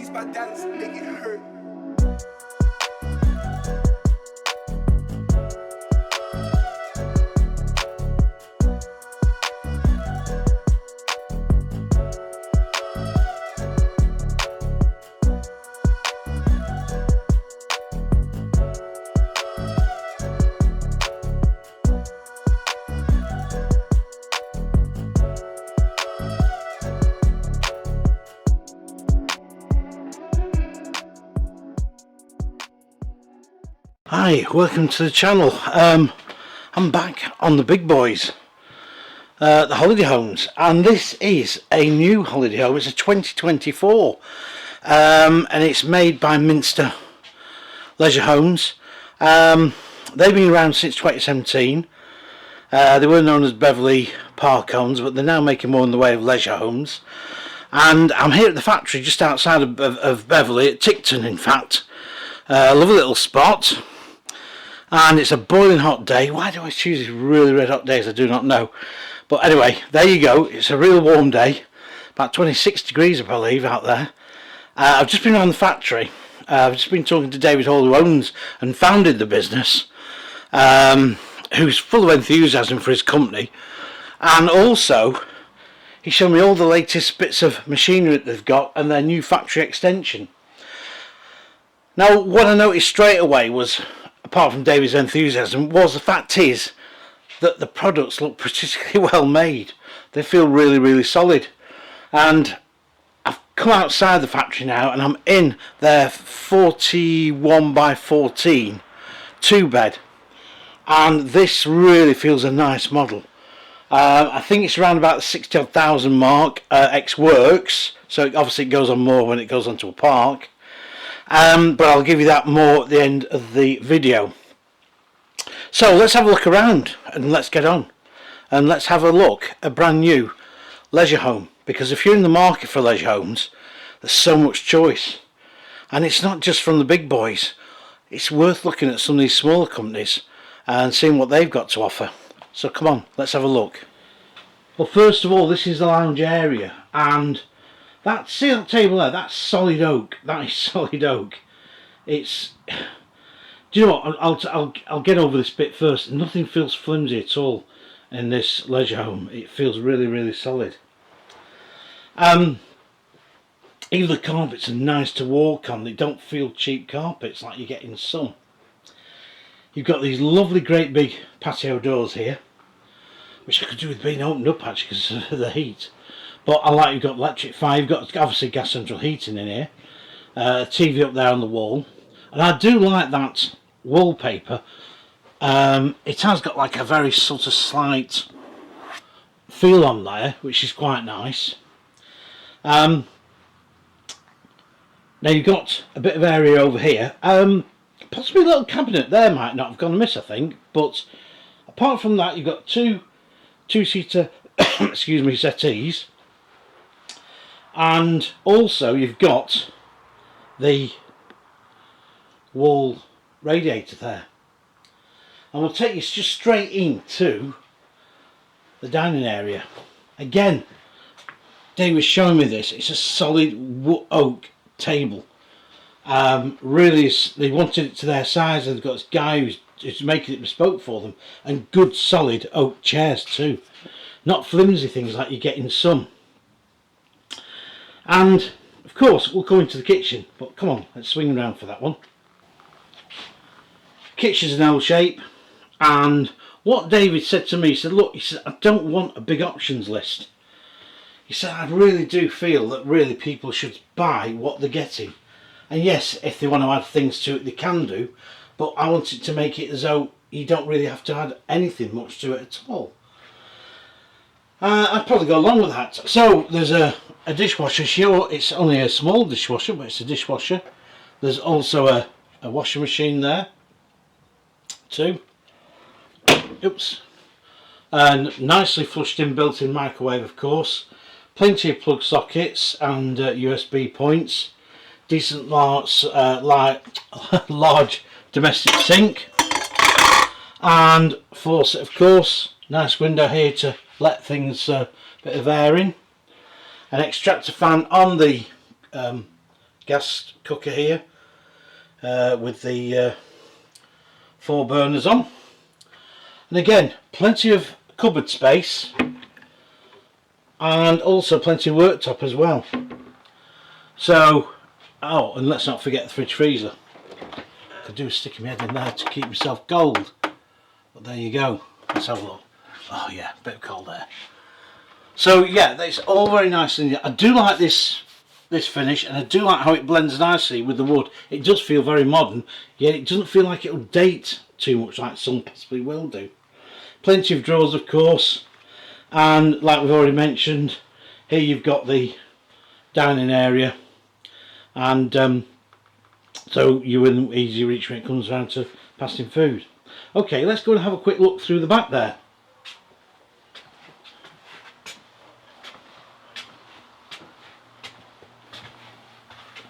Beats by Dallas, make it hurt. Hi, welcome to the channel. I'm back on the big boys, the holiday homes, and this is a new holiday home. It's a 2024 and it's made by Minster Leisure Homes. They've been around since 2017. They were known as Beverley Park Homes, but they're now making more in the way of leisure homes. And I'm here at the factory just outside of Beverley, at Tickton in fact. A lovely little spot. And it's a boiling hot day. Why do I choose these really red hot days? I do not know. But anyway, there you go. It's a real warm day. About 26 degrees I believe out there. I've just been around the factory. I've just been talking to David Hall, who owns and founded the business. Who's full of enthusiasm for his company. And also, he showed me all the latest bits of machinery that they've got and their new factory extension. Now, what I noticed straight away was, apart from David's enthusiasm, was the fact is that the products look particularly well made. They feel really, really solid. And I've come outside the factory now and I'm in their 41 by 14 2-bed. And this really feels a nice model. I think it's around about the 60,000 mark, ex-works. So obviously it goes on more when it goes onto a park. But I'll give you that more at the end of the video. So let's have a look around and let's get on. And let's have a look at a brand new leisure home. Because if you're in the market for leisure homes, there's so much choice. And it's not just from the big boys. It's worth looking at some of these smaller companies and seeing what they've got to offer. So come on, let's have a look. Well, first of all, this is the lounge area. And that, see that table there, that's solid oak. That is solid oak. It's, do you know what, I'll get over this bit first. Nothing feels flimsy at all in this leisure home. It feels really, really solid. Even the carpets are nice to walk on. They don't feel cheap carpets like you get in some. You've got these lovely great big patio doors here, which I could do with being opened up actually because of the heat. But I like you've got electric fire, you've got obviously gas central heating in here, TV up there on the wall, and I do like that wallpaper. It has got like a very sort of slight feel on there, which is quite nice. Now you've got a bit of area over here, possibly a little cabinet there might not have gone amiss I think, but apart from that you've got two-seater excuse me, settees. And also you've got the wall radiator there. And we'll take you just straight into the dining area. Again, Dave was showing me this. It's a solid oak table. Really, they wanted it to their size. They've got this guy who's making it bespoke for them. And good solid oak chairs too. Not flimsy things like you get in some. And of course we'll go into the kitchen, but come on, let's swing around for that one. Kitchen's an L shape, and what David said to me, he said, look, he said, I don't want a big options list. He said, I really do feel that really people should buy what they're getting. And yes, if they want to add things to it, they can do, but I wanted to make it as though you don't really have to add anything much to it at all. I'd probably go along with that. So there's a dishwasher. Sure, it's only a small dishwasher, but it's a dishwasher. There's also a washing machine there too. Oops. And nicely flushed in built-in microwave, of course. Plenty of plug sockets and USB points. Decent large domestic sink. And faucet, of course. Nice window here to let things bit of air in. An extractor fan on the gas cooker here with the 4 burners on, and again plenty of cupboard space and also plenty of worktop as well. So, oh, and let's not forget the fridge freezer. Could do with sticking my head in there to keep myself cold, but there you go. Let's have a look. Oh yeah, a bit of cold there. So yeah, that's all very nice, and I do like this finish, and I do like how it blends nicely with the wood. It does feel very modern, yet it doesn't feel like it'll date too much like some possibly will do. Plenty of drawers, of course, and like we've already mentioned, here you've got the dining area, and so you're in easy reach when it comes around to passing food. Okay, let's go and have a quick look through the back there.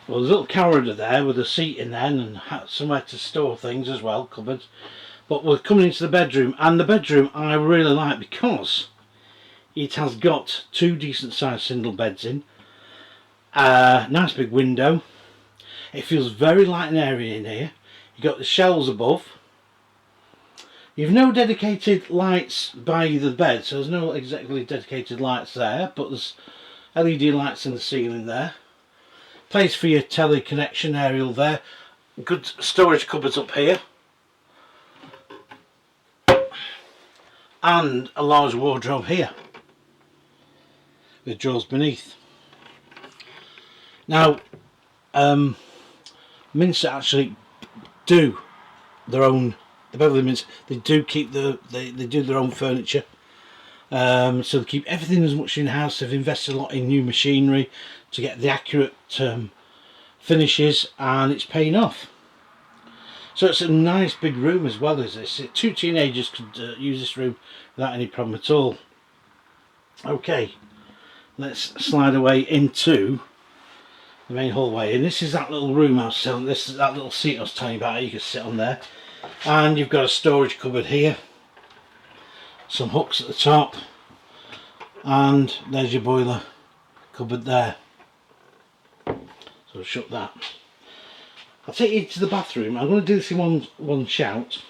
Well, there's a little corridor there with a seat in there and somewhere to store things as well, cupboards. But we're coming into the bedroom, and the bedroom I really like because it has got 2 decent sized single beds in, nice big window. It feels very light and airy in here. You've got the shelves above. You've no dedicated lights by either bed, so there's no exactly dedicated lights there, but there's LED lights in the ceiling there. Place for your telly connection aerial there. Good storage cupboards up here. And a large wardrobe here with drawers beneath. Now, Minster actually do their own, the Beverley Minster, they do keep they do their own furniture. So they keep everything as much in-house. They've invested a lot in new machinery to get the accurate finishes, and it's paying off. So it's a nice big room as well as this. 2 teenagers could use this room without any problem at all. Okay, let's slide away into the main hallway, and this is that little room I was telling, this is that little seat I was telling you about. You can sit on there, and you've got a storage cupboard here, some hooks at the top, and there's your boiler cupboard there. So I'll shut that. I'll take you to the bathroom. I'm going to do this in one shout.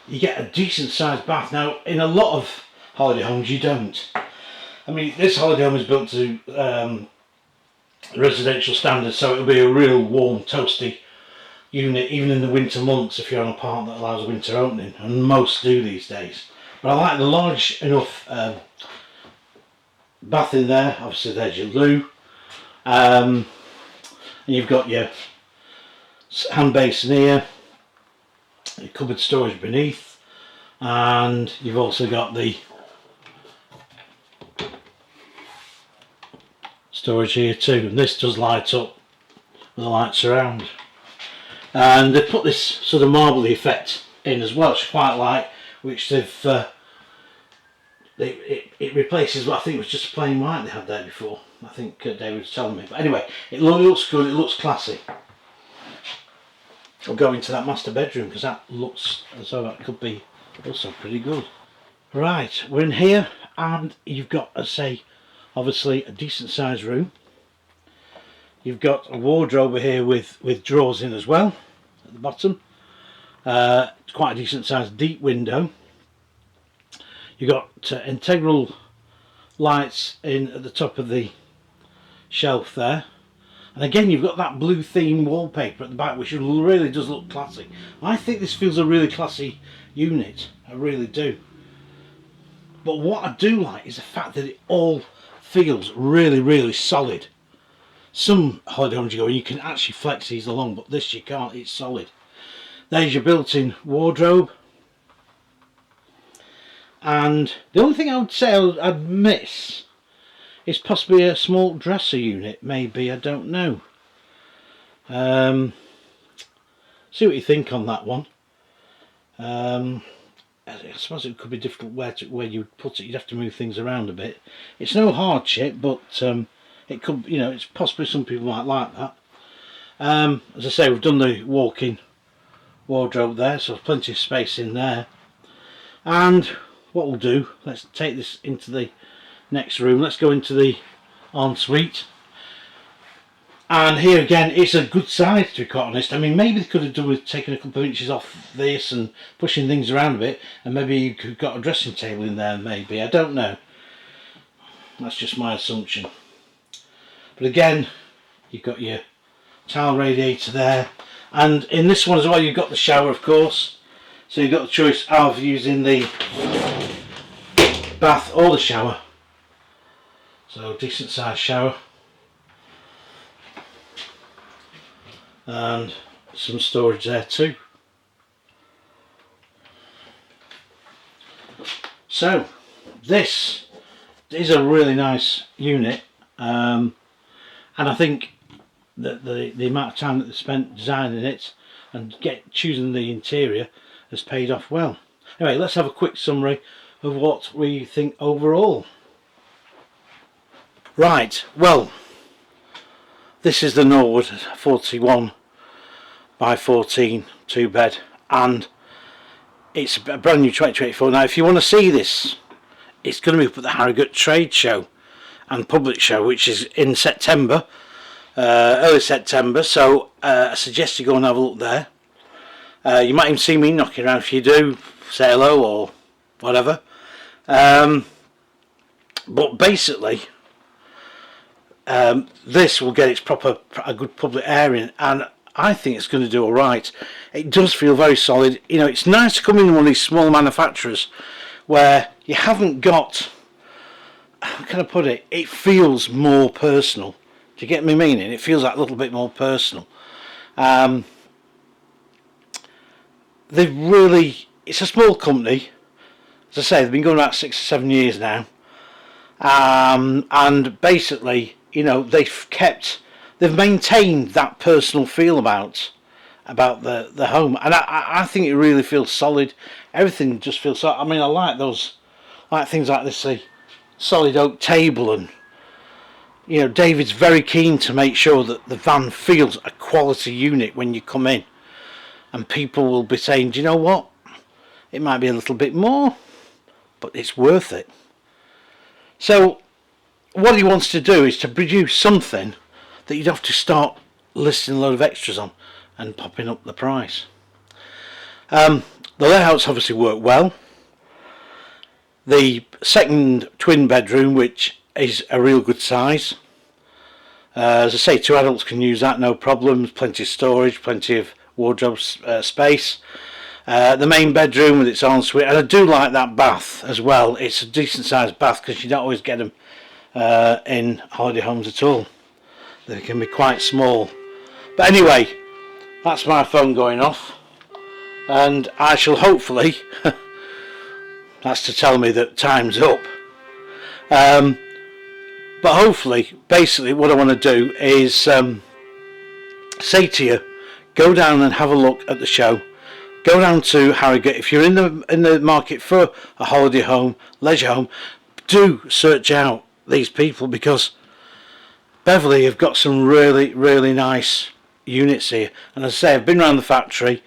You get a decent sized bath. Now, in a lot of holiday homes you don't. I mean, this holiday home is built to residential standards, so it'll be a real warm, toasty unit, even in the winter months if you're on a part that allows a winter opening, and most do these days. But I like the large enough bath in there. Obviously there's your loo, and you've got your hand basin here, your cupboard storage beneath, and you've also got the storage here too, and this does light up with the lights around. And they put this sort of marbly effect in as well, which I quite like, which it replaces what I think was just plain white they had there before. I think David was telling me, but anyway, it looks good, it looks classy. I'll go into that master bedroom because that looks as though that could be also pretty good. Right, we're in here, and you've got, as I say, obviously a decent sized room. You've got a wardrobe over here with drawers in as well at the bottom. It's quite a decent sized deep window. You've got integral lights in at the top of the shelf there, and again you've got that blue theme wallpaper at the back, which really does look classy. I think this feels a really classy unit, I really do. But what I do like is the fact that it all feels really solid. Some holiday homes you go, you can actually flex these along, but this you can't, it's solid. There's your built-in wardrobe, and the only thing I would say I'd miss is possibly a small dresser unit, maybe, I don't know. See what you think on that one. I suppose it could be difficult where you would put it. You'd have to move things around a bit. It's no hardship, but it could, you know, it's possibly some people might like that. As I say, we've done the walk-in wardrobe there, so there's plenty of space in there. And what we'll do, let's take this into the next room. Let's go into the ensuite. And here again, it's a good size, to be quite honest. I mean, maybe they could have done with taking a couple of inches off this and pushing things around a bit, and maybe you could have got a dressing table in there, maybe. I don't know. That's just my assumption. But again, you've got your tile radiator there. And in this one as well, you've got the shower, of course. So you've got the choice of using the bath or the shower. So decent sized shower. And some storage there too. So this is a really nice unit, and I think that the amount of time that they spent designing it and choosing the interior has paid off well. Anyway, let's have a quick summary of what we think overall. Right, well, this is the Norwood 41 by 14 2 bed, and it's a brand new 2024. Now if you want to see this, it's going to be up at the Harrogate Trade Show and Public Show, which is in September, early September, so I suggest you go and have a look there. You might even see me knocking around. If you do, say hello or whatever. But basically, this will get its a good public airing, and I think it's going to do alright. It does feel very solid. You know, it's nice to come in one of these small manufacturers where you haven't got, how can I put it, it feels more personal. Do you get me meaning? It feels like a little bit more personal. They've really, it's a small company. As I say, they've been going about 6 or 7 years now. And basically, you know, they've maintained that personal feel about the home, and I think it really feels solid. Everything just feels solid. I mean, I like things like this, the solid oak table, and you know, David's very keen to make sure that the van feels a quality unit when you come in, and people will be saying, do you know what, it might be a little bit more, but it's worth it. So what he wants to do is to produce something that you'd have to start listing a load of extras on and popping up the price. The layouts obviously work well. The second twin bedroom, which is a real good size, as I say, 2 adults can use that, no problems. Plenty of storage, plenty of wardrobe space. The main bedroom with its ensuite, and I do like that bath as well. It's a decent sized bath, because you don't always get them in holiday homes at all. They can be quite small. But anyway, that's my phone going off, and I shall hopefully that's to tell me that time's up. But hopefully, basically what I want to do is say to you, go down and have a look at the show. Go down to Harrogate. If you're in the market for a holiday home, leisure home, do search out these people, because Beverley have got some really, really nice units here. And as I say, I've been around the factory.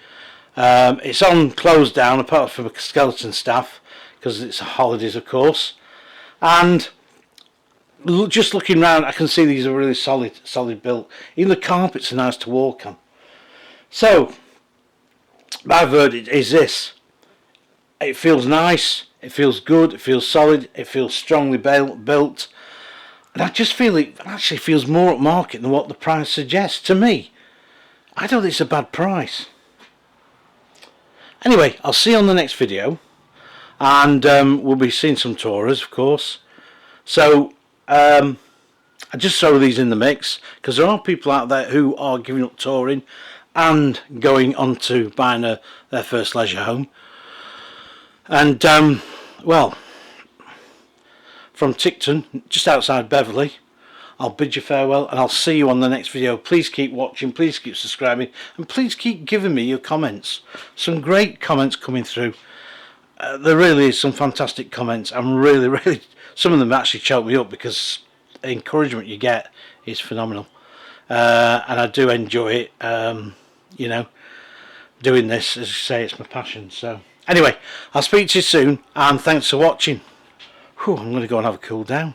It's on closed down, apart from a skeleton staff, because it's holidays, of course. And just looking around, I can see these are really solid built. Even the carpets are nice to walk on. So my verdict is this: it feels nice, it feels good, it feels solid, it feels strongly built, and I just feel it actually feels more at market than what the price suggests to me. I don't think it's a bad price. Anyway, I'll see you on the next video, and we'll be seeing some tourers, of course. So I just throw these in the mix, because there are people out there who are giving up touring and going on to buying their first leisure home. And well, from Tickton, just outside Beverley, I'll bid you farewell, and I'll see you on the next video. Please keep watching, please keep subscribing, and please keep giving me your comments. Some great comments coming through. There really is some fantastic comments. I'm really, some of them actually choke me up, because the encouragement you get is phenomenal. And I do enjoy it. You know, doing this, as I say, it's my passion. So anyway, I'll speak to you soon, and thanks for watching. Whew, I'm going to go and have a cool down.